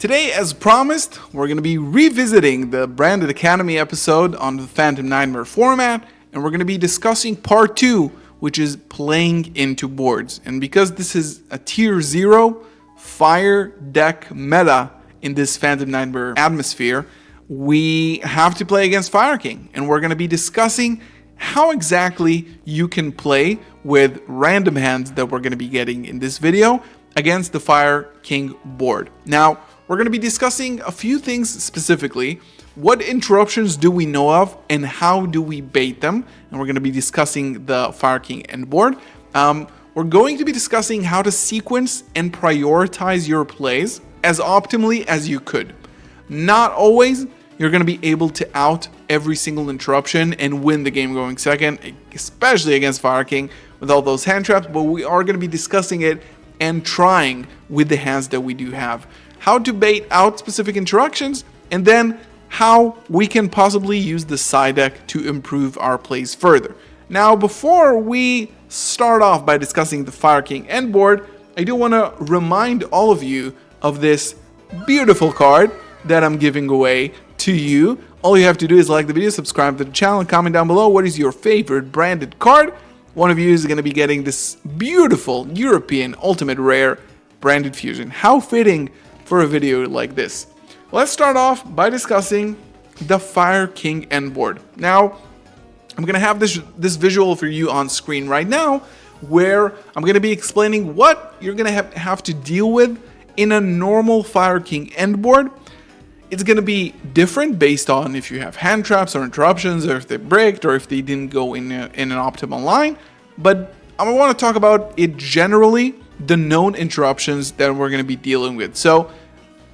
Today, as promised, we're going to be revisiting the Branded Academy episode on the Phantom Nightmare format, and we're going to be discussing part 2, which is playing into boards. And because this is a tier 0 fire deck meta in this Phantom Nightmare atmosphere, we have to play against Fire King, and we're going to be discussing how exactly you can play with random hands that we're going to be getting in this video against the Fire King board. Now, we're going to be discussing a few things specifically. What interruptions do we know of and how do we bait them? And we're going to be discussing the Fire King end board. We're going to be discussing how to sequence and prioritize your plays as optimally as you could. Not always you're going to be able to out every single interruption and win the game going second, especially against Fire King with all those hand traps, but we are going to be discussing it and trying with the hands that we do have. How to bait out specific interruptions, and then how we can possibly use the side deck to improve our plays further. Now, before we start off by discussing the Fire King end board, I do want to remind all of you of this beautiful card that I'm giving away to you. All you have to do is like the video, subscribe to the channel, and comment down below what is your favorite branded card. One of you is going to be getting this beautiful European Ultimate Rare branded fusion. How fitting for a video like this. Let's start off by discussing the Fire King end board. Now, I'm going to have this visual for you on screen right now, where I'm going to be explaining what you're going to have to deal with in a normal Fire King end board. It's going to be different based on if you have hand traps or interruptions, or if they bricked, or if they didn't go in an optimal line. But I want to talk about it generally, the known interruptions that we're going to be dealing with. So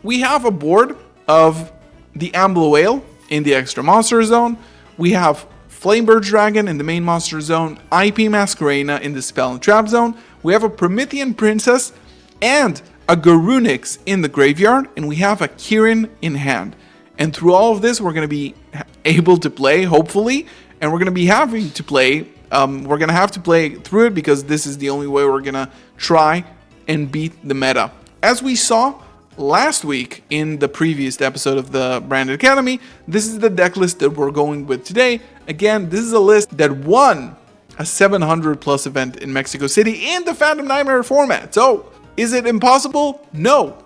we have a board of the Ambler Whale in the extra monster zone. We have Flamebird Dragon in the main monster zone, IP Masquerena in the spell and trap zone. We have a Promethean Princess and a Garunix in the graveyard, and we have a Kirin in hand. And through all of this, we're going to be able to play, hopefully, and we're going to be having to play. We're going to have to play through it because this is the only way we're going to try and beat the meta. As we saw last week in the previous episode of the Branded Academy, this is the deck list that we're going with today. Again, this is a list that won a 700 plus event in Mexico City in the Phantom Nightmare format. So, is it impossible? No,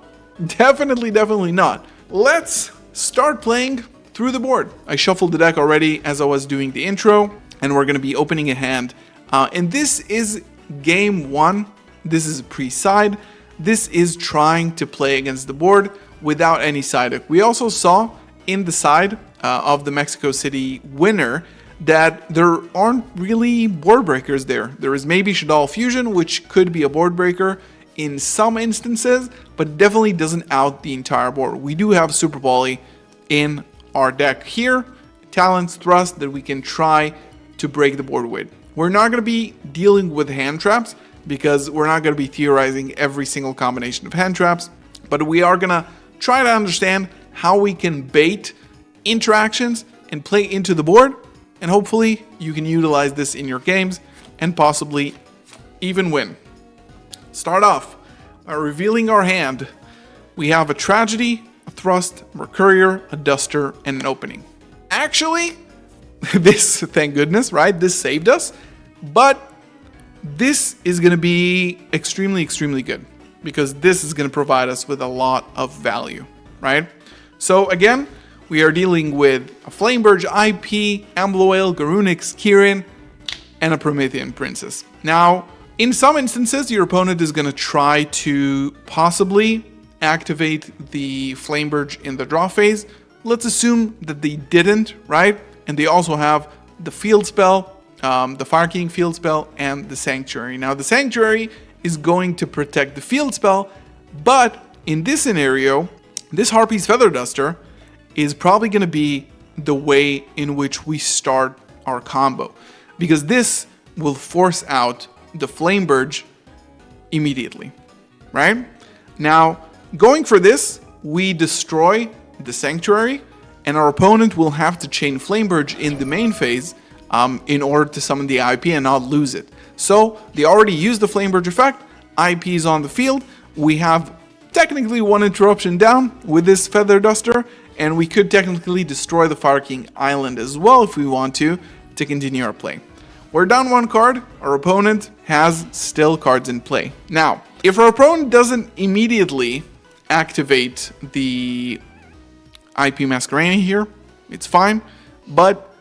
definitely not. Let's start playing through the board. I shuffled the deck already as I was doing the intro, and we're going to be opening a hand. And this is game 1. This is a pre-side. This is trying to play against the board without any side deck. We also saw in the side of the Mexico City winner that there aren't really board breakers there. There is maybe Shaddoll Fusion, which could be a board breaker in some instances, but definitely doesn't out the entire board. We do have Super Volley in our deck here, Talon's Thrust that we can try to break the board with. We're not going to be dealing with hand traps because we're not going to be theorizing every single combination of hand traps, but we are going to try to understand how we can bait interactions and play into the board, and hopefully you can utilize this in your games and possibly even win. Start off by revealing our hand. We have a Tragedy, a Thrust, a Mercurier, a Duster, and an Opening. Actually, this, thank goodness, right? This saved us, but this is going to be extremely good because this is going to provide us with a lot of value, right? So again, we are dealing with a Flamebird IP, Ambler Whale, Garunix, Kirin, and a Promethean Princess. Now, in some instances, your opponent is going to try to possibly activate the Flamebird in the draw phase. Let's assume that they didn't, right? And they also have the field spell, the Fire King field spell, and the Sanctuary. Now, the Sanctuary is going to protect the field spell, but in this scenario, this Harpy's Feather Duster is probably going to be the way in which we start our combo, because this will force out the Flamebird immediately, right? Now, going for this, we destroy the Sanctuary, and our opponent will have to chain Flamebird in the main phase in order to summon the IP and not lose it. So, they already used the Flamebird effect, IP is on the field, we have technically one interruption down with this Feather Duster, and we could technically destroy the Fire King Island as well if we want to continue our play. We're down one card, our opponent has still cards in play. Now, if our opponent doesn't immediately activate the IP Masquerena here, it's fine, but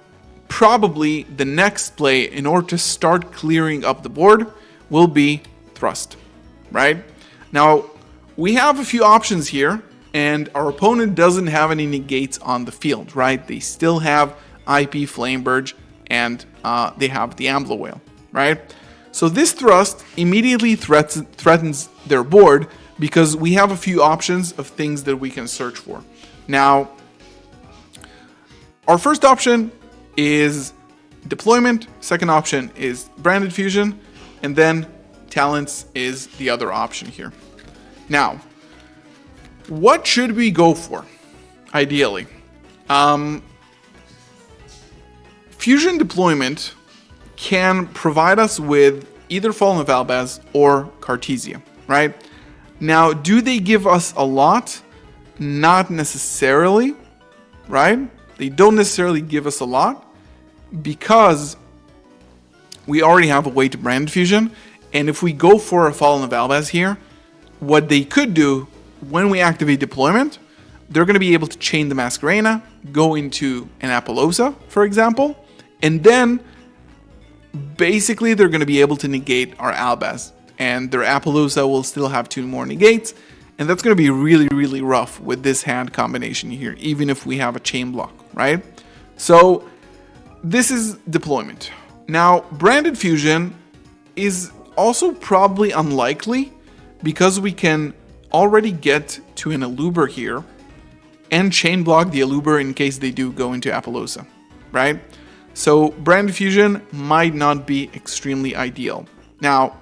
probably the next play in order to start clearing up the board will be Thrust, right? Now, we have a few options here, and our opponent doesn't have any negates on the field, right? They still have IP Flameburge, and they have the Ambler Whale, right? So this Thrust immediately threatens their board because we have a few options of things that we can search for. Now, our first option is Deployment, second option is Branded Fusion, and then Talents is the other option here. Now, what should we go for, ideally? Fusion Deployment can provide us with either Fallen of Albaz or Cartesia, right? Now, do they give us a lot? Not necessarily, right? They don't necessarily give us a lot because we already have a way to Brand Fusion, and if we go for a Fallen of Albaz here, what they could do when we activate Deployment, they're going to be able to chain the Masquerena, go into an Apollousa, for example, and then basically they're going to be able to negate our Albaz, and their Apollousa will still have 2 more negates, and that's going to be really, really rough with this hand combination here, even if we have a chain block, right? So this is Deployment. Now, Branded Fusion is also probably unlikely because we can already get to an Aluber here and chain block the Aluber in case they do go into Apollousa, right? So Branded Fusion might not be extremely ideal. Now,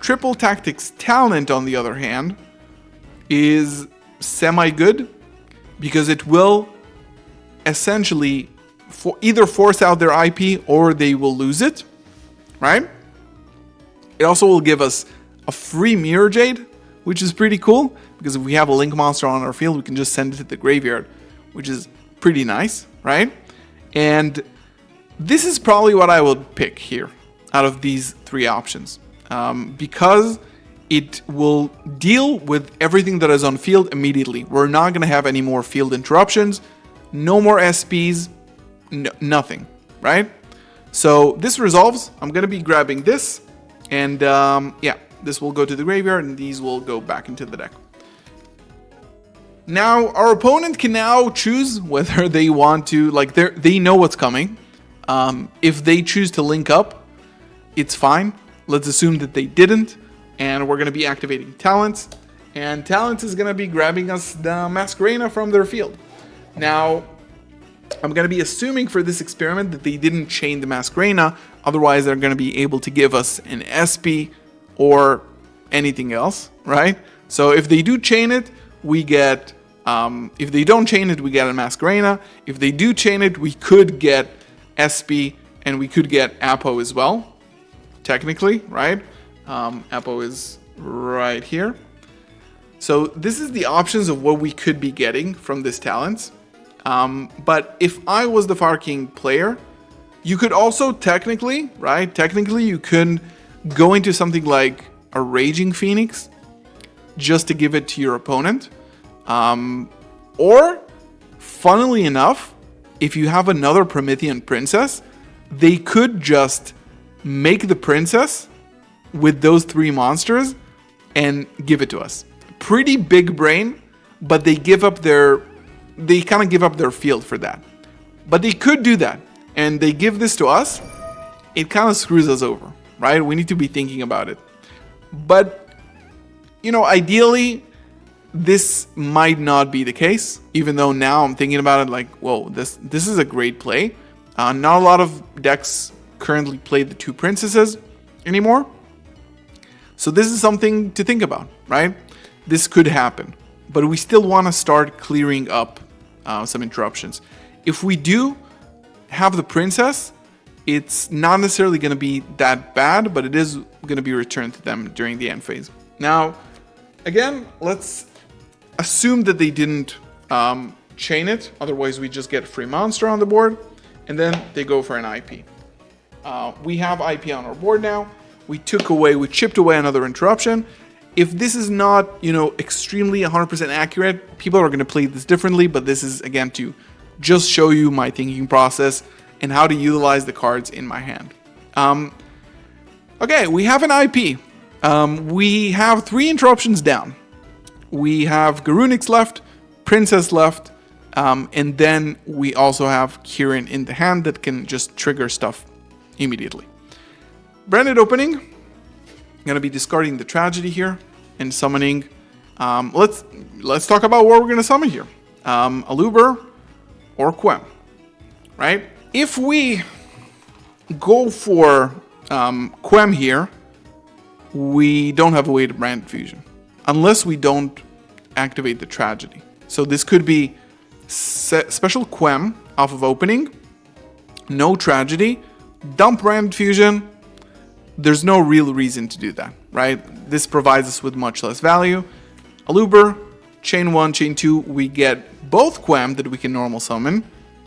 Triple Tactics Talent, on the other hand, is semi-good because it will essentially either force out their IP or they will lose it, right? It also will give us a free Mirrorjade, which is pretty cool because if we have a Link monster on our field, we can just send it to the graveyard, which is pretty nice, right? And this is probably what I would pick here out of these 3 options because it will deal with everything that is on field immediately. We're not going to have any more field interruptions, no more SPs, nothing, right? So this resolves. I'm going to be grabbing this, and yeah, this will go to the graveyard, and these will go back into the deck. Now, our opponent can now choose whether they want to, like, they know what's coming. If they choose to link up, it's fine. Let's assume that they didn't, and we're going to be activating Talents, and Talents is going to be grabbing us the Masquerena from their field. Now, I'm going to be assuming for this experiment that they didn't chain the Masquerena, otherwise they're going to be able to give us an SP or anything else, right? So if they do chain it, we get, if they don't chain it, we get a Masquerena. If they do chain it, we could get SP and we could get Apo as well, technically, right? Apo is right here. So this is the options of what we could be getting from this Talents. But if I was the Fire King player, you could also technically, right? Technically, you could go into something like a Raging Phoenix just to give it to your opponent. Or, funnily enough, if you have another Promethean Princess, they could just make the Princess with those 3 monsters and give it to us. Pretty big brain, but they kind of give up their field for that. But they could do that, and they give this to us, it kind of screws us over, right? We need to be thinking about it. But, you know, ideally, this might not be the case, even though now I'm thinking about it like, whoa, this is a great play. Not a lot of decks currently play the 2 princesses anymore. So this is something to think about, right? This could happen, but we still want to start clearing up some interruptions. If we do have the princess, it's not necessarily going to be that bad, but it is going to be returned to them during the end phase. Now, Again, let's assume that they didn't chain it. Otherwise, we just get free monster on the board. And then they go for an IP. We have IP on our board now. We chipped away another interruption. If this is not, extremely 100% accurate, people are going to play this differently. But this is, again, to just show you my thinking process and how to utilize the cards in my hand. Okay, we have an IP. We have 3 interruptions down. We have Garunix left, Princess left, and then we also have Kieran in the hand that can just trigger stuff immediately. Branded opening. I'm going to be discarding the Tragedy here and summoning. Let's talk about what we're going to summon here. Aluber or Quem, right? If we go for Quem here, we don't have a way to brand fusion unless we don't activate the Tragedy. So this could be special Quem off of opening, no Tragedy, dump brand fusion. There's no real reason to do that, right? This provides us with much less value. Aluber, chain 1, chain 2, we get both Quem that we can normal summon,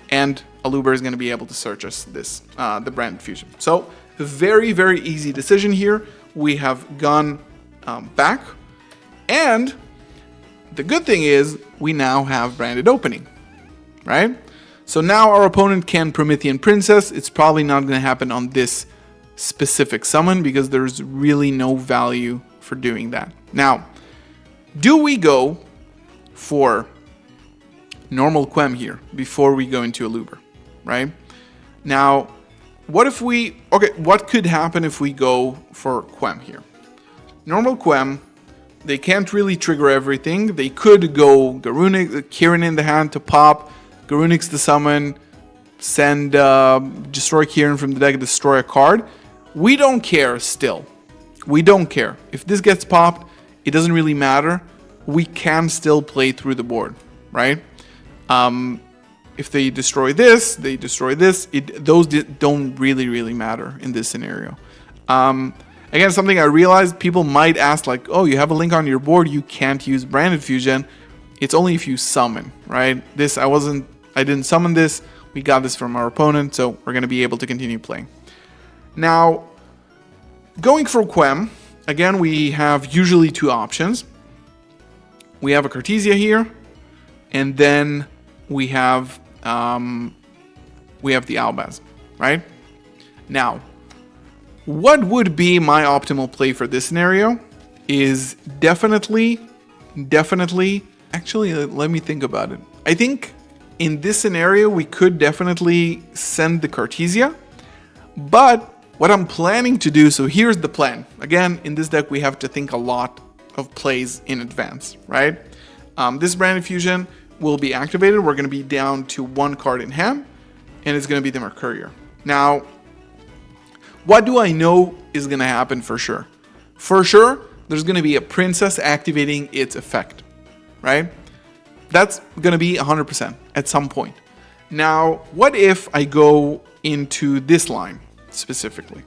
and Aluber is going to be able to search us the brand fusion. So very, very easy decision here. We have gone back, and the good thing is we now have branded opening, right? So now our opponent can Promethean Princess. It's probably not going to happen on this specific summon because there's really no value for doing that. Now, do we go for normal Quem here before we go into Aluber, right? Now, what could happen if we go for Quem here? Normal Quem, they can't really trigger everything. They could go Kieran in the hand to pop, Garunix to summon, send destroy Kieran from the deck, destroy a card. We don't care still. We don't care. If this gets popped, it doesn't really matter. We can still play through the board, right? If they destroy this, those don't really matter in this scenario. Again, something I realized, people might ask like, oh, you have a link on your board, you can't use branded fusion. It's only if you summon, right? I didn't summon this. We got this from our opponent, so we're going to be able to continue playing. Now, going for Quem, again, we have usually 2 options. We have a Cartesia here, and then we have the Albaz, right? Now, what would be my optimal play for this scenario is definitely, actually, let me think about it. I think in this scenario, we could definitely send the Cartesia, but what I'm planning to do, so here's the plan. Again, in this deck, we have to think a lot of plays in advance, right? This branded fusion will be activated. We're going to be down to 1 card in hand, and it's going to be the Mercurier. Now, what do I know is going to happen for sure? For sure, there's going to be a Princess activating its effect, right? That's going to be 100% at some point. Now, what if I go into this line specifically?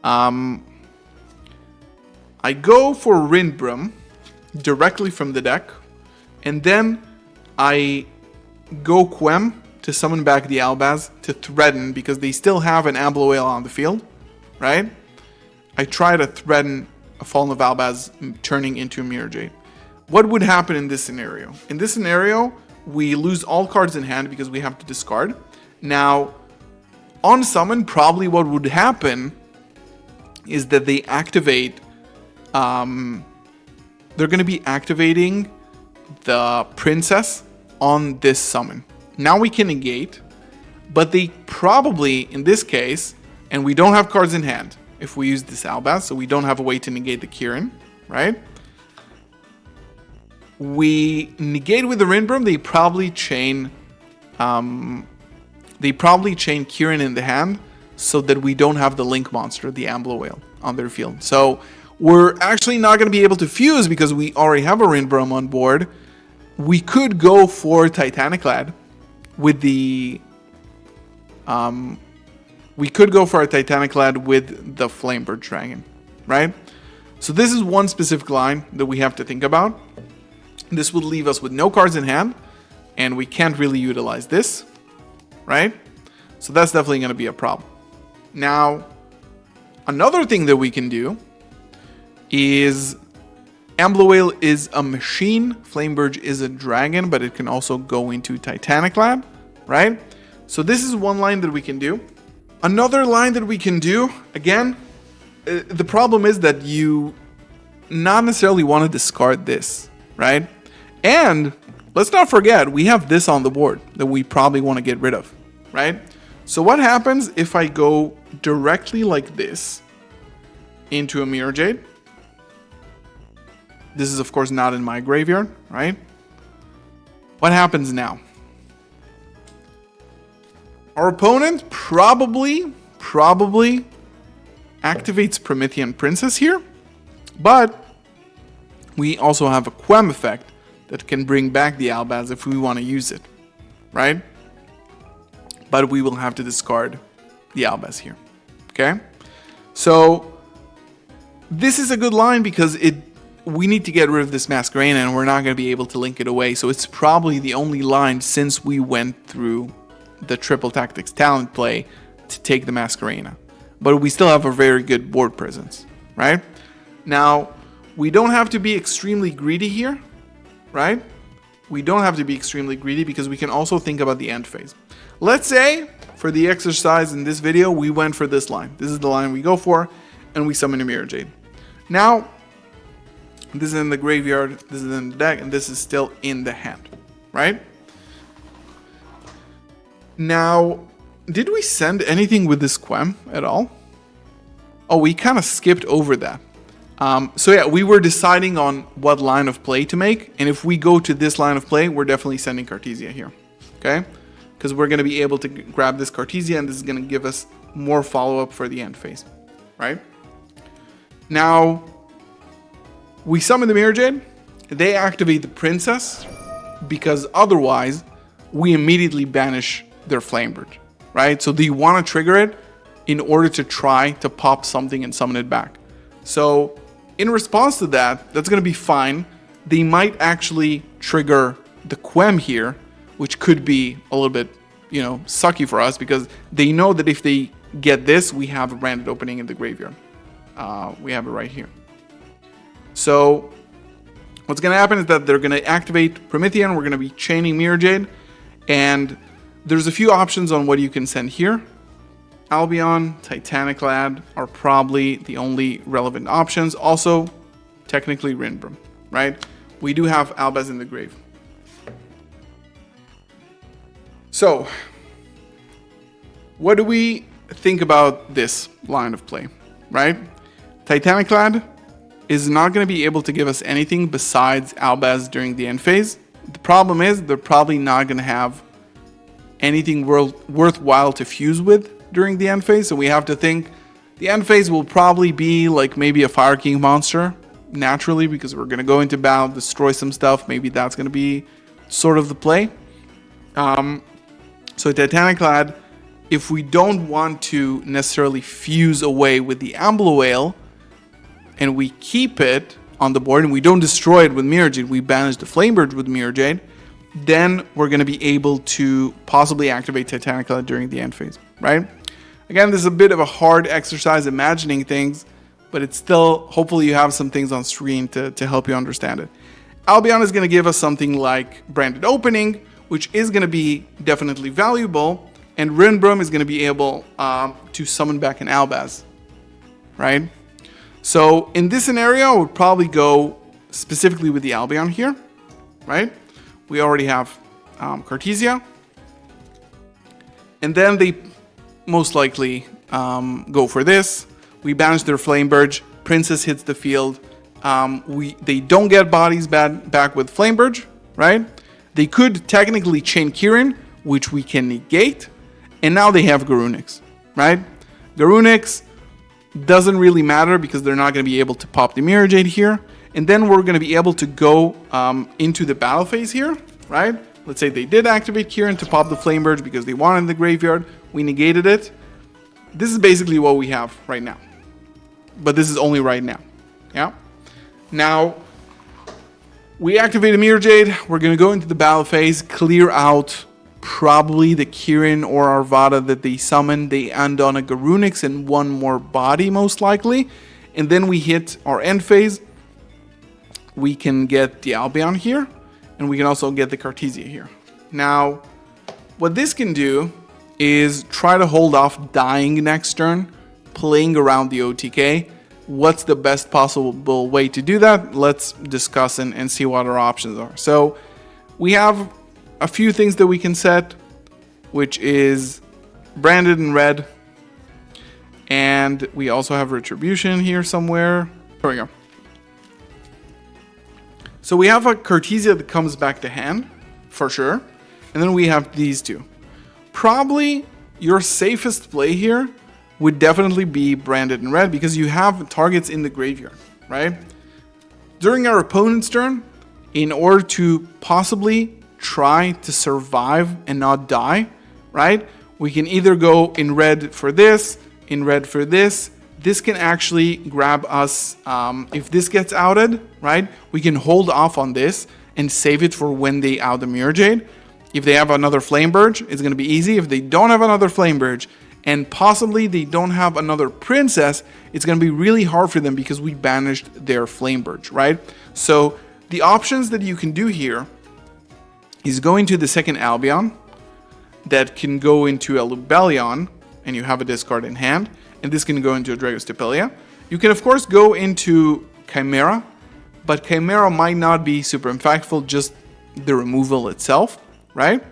I go for Rindbrum directly from the deck, and then I go Quem to summon back the Albaz to threaten, because they still have an Abloel on the field, right? I try to threaten a Fallen of Albaz turning into a Mirrorjade. What would happen in this scenario? In this scenario, we lose all cards in hand because we have to discard. Now, on summon, probably what would happen is that they activate, they're going to be activating the Princess on this summon. Now we can negate, but they probably, in this case, and we don't have cards in hand if we use this Albaz, so we don't have a way to negate the Kieran, right? We negate with the Rindbrum, they probably chain Kieran in the hand so that we don't have the Link monster, the Ambler Whale, on their field. So we're actually not going to be able to fuse because we already have a Rindbrum on board. We could go for Titaniclad with the Flamebird Dragon, right? So this is one specific line that we have to think about. This would leave us with no cards in hand, and we can't really utilize this, right? So that's definitely going to be a problem. Now, another thing that we can do is Ambler is a machine, Flamberge is a dragon, but it can also go into Titanic Lad, right? So this is one line that we can do. Another line that we can do, again, the problem is that you not necessarily want to discard this, right? And let's not forget, we have this on the board that we probably want to get rid of, right? So what happens if I go directly like this into a Mirrorjade? This is, of course, not in my graveyard, right? What happens now? Our opponent probably activates Promethean Princess here, but we also have a Quem effect that can bring back the Albaz if we want to use it, right? But we will have to discard the Albaz here, okay? So this is a good line because we need to get rid of this Masquerena and we're not going to be able to link it away. So it's probably the only line since we went through the Triple Tactics talent play to take the Masquerena. But we still have a very good board presence, right? Now, we don't have to be extremely greedy here, right? We don't have to be extremely greedy because we can also think about the end phase. Let's say, for the exercise in this video, we went for this line. This is the line we go for, and we summon a Mirrorjade. Now, this is in the graveyard, this is in the deck, and this is still in the hand, right? Now, did we send anything with this Quem at all? Oh, we kind of skipped over that. So yeah, we were deciding on what line of play to make, and if we go to this line of play, we're definitely sending Cartesia here, okay? Because we're going to be able to grab this Cartesia, and this is going to give us more follow-up for the end phase, right? Now, we summon the Mirrorjade, they activate the Princess, because otherwise, we immediately banish their Flamberge, right? So do you want to trigger it in order to try to pop something and summon it back? So in response to that, that's going to be fine. They might actually trigger the Quem here, which could be a little bit, sucky for us because they know that if they get this, we have a branded opening in the graveyard. We have it right here. So what's going to happen is that they're going to activate Promethean. We're going to be chaining Mirrorjade, and there's a few options on what you can send here. Albion, Titanic Lad are probably the only relevant options. Also, technically Rinbrum, right? We do have Albaz in the grave. So, what do we think about this line of play, right? Titanic Lad is not going to be able to give us anything besides Albaz during the end phase. The problem is they're probably not going to have anything worthwhile to fuse with during the end phase, so we have to think the end phase will probably be like maybe a Fire King monster naturally because we're going to go into battle, destroy some stuff. Maybe that's going to be sort of the play. So Titanic Lad, if we don't want to necessarily fuse away with the Ambler Whale and we keep it on the board and we don't destroy it with Mirrorjade, we banish the Flamberge with Mirrorjade, then we're going to be able to possibly activate Titanic Lad during the end phase, right? Again, this is a bit of a hard exercise imagining things, but it's still, hopefully you have some things on screen to help you understand it. Albion is going to give us something like Branded Opening, which is going to be definitely valuable, and Rinbrum is going to be able to summon back an Albaz, right? So in this scenario, I would probably go specifically with the Albion here, right? We already have Cartesia. And then they most likely go for this. We banish their Flamberge. Princess hits the field. They don't get bodies back with Flamberge, right? They could technically chain Kirin, which we can negate. And now they have Garunix, right? Garunix doesn't really matter because they're not going to be able to pop the Mirrorjade here. And then we're going to be able to go into the battle phase here, right? Let's say they did activate Kirin to pop the Flamberge because they wanted the graveyard. We negated it. This is basically what we have right now. But this is only right now, Yeah. Now, we activated Mirrorjade. We're going to go into the battle phase, clear out probably the Kirin or Arvada that they summoned. They end on a Garunix and one more body, most likely. And then we hit our end phase. We can get the Albion here, and we can also get the Cartesia here. Now, what this can do is try to hold off dying next turn, playing around the OTK. What's the best possible way to do that? Let's discuss and see what our options are. So we have a few things that we can set, which is branded in red. And we also have Retribution here somewhere. There we go. So we have a Cartesia that comes back to hand, for sure. And then we have these two. Probably your safest play here would definitely be branded in red because you have targets in the graveyard, right? During our opponent's turn, in order to possibly try to survive and not die, right? We can either go in red for this, in red for this. This can actually grab us, if this gets outed, right? We can hold off on this and save it for when they out the Mirrorjade. If they have another Flamebird, it's going to be easy. If they don't have another Flamebird, and possibly they don't have another Princess, it's going to be really hard for them because we banished their Flamebird, right? So the options that you can do here is go into the second Albion that can go into a Lubellion, and you have a discard in hand, and this can go into a Dragostipelia. You can, of course, go into Chimera, but Chimera might not be super impactful, just the removal itself, right?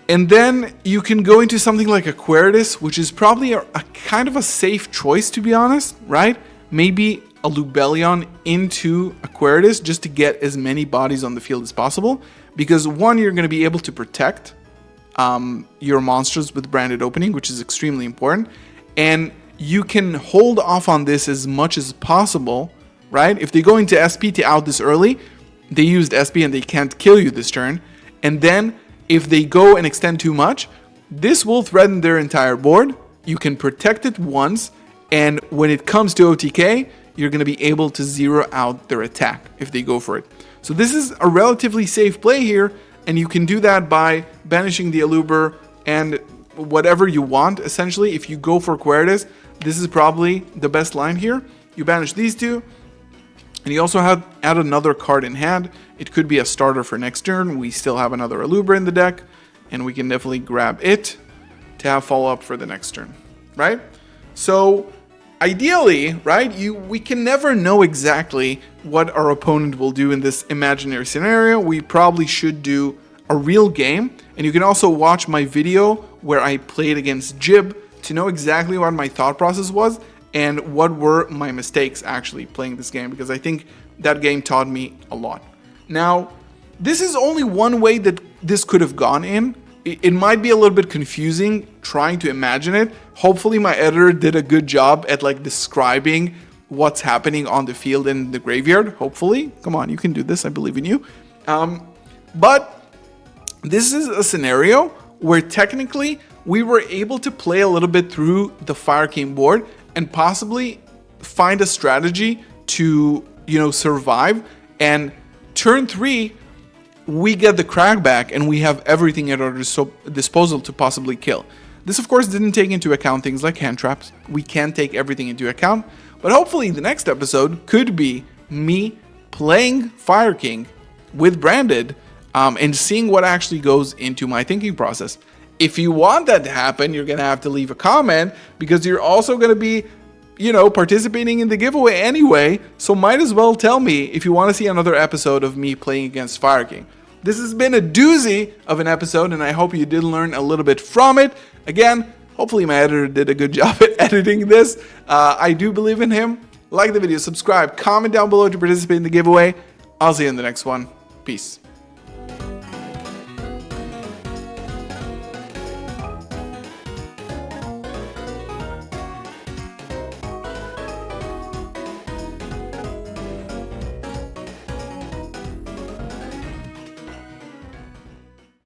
And then you can go into something like Aquarius, which is probably a kind of a safe choice, to be honest, right? Maybe a Lubellion into Aquarius just to get as many bodies on the field as possible. Because one, you're going to be able to protect your monsters with branded opening, which is extremely important. And you can hold off on this as much as possible, right? If they go into SP to out this early, they used SP and they can't kill you this turn. And then if they go and extend too much, this will threaten their entire board. You can protect it once, and when it comes to OTK, you're going to be able to zero out their attack if they go for it. So this is a relatively safe play here, and you can do that by banishing the Aluber and whatever you want, essentially. If you go for Aquarius, this is probably the best line here. You banish these two, and you also add another card in hand. It could be a starter for next turn. We still have another Aluber in the deck, and we can definitely grab it to have follow-up for the next turn, right? So ideally, right, we can never know exactly what our opponent will do in this imaginary scenario. We probably should do a real game, and you can also watch my video where I played against Jib to know exactly what my thought process was and what were my mistakes actually playing this game, because I think that game taught me a lot. Now, this is only one way that this could have gone in. It might be a little bit confusing trying to imagine it. Hopefully my editor did a good job at like describing what's happening on the field in the graveyard. Hopefully. Come on, you can do this. I believe in you. But this is a scenario where technically we were able to play a little bit through the Fire King board and possibly find a strategy to, survive. And turn 3, we get the crackback and we have everything at our disposal to possibly kill. This, of course, didn't take into account things like hand traps. We can take everything into account, but hopefully the next episode could be me playing Fire King with Branded and seeing what actually goes into my thinking process. If you want that to happen, you're going to have to leave a comment, because you're also going to be participating in the giveaway anyway, so might as well tell me if you want to see another episode of me playing against Fire King. This has been a doozy of an episode, and I hope you did learn a little bit from it. Again, hopefully my editor did a good job at editing this. I do believe in him. Like the video, subscribe, comment down below to participate in the giveaway. I'll see you in the next one. Peace.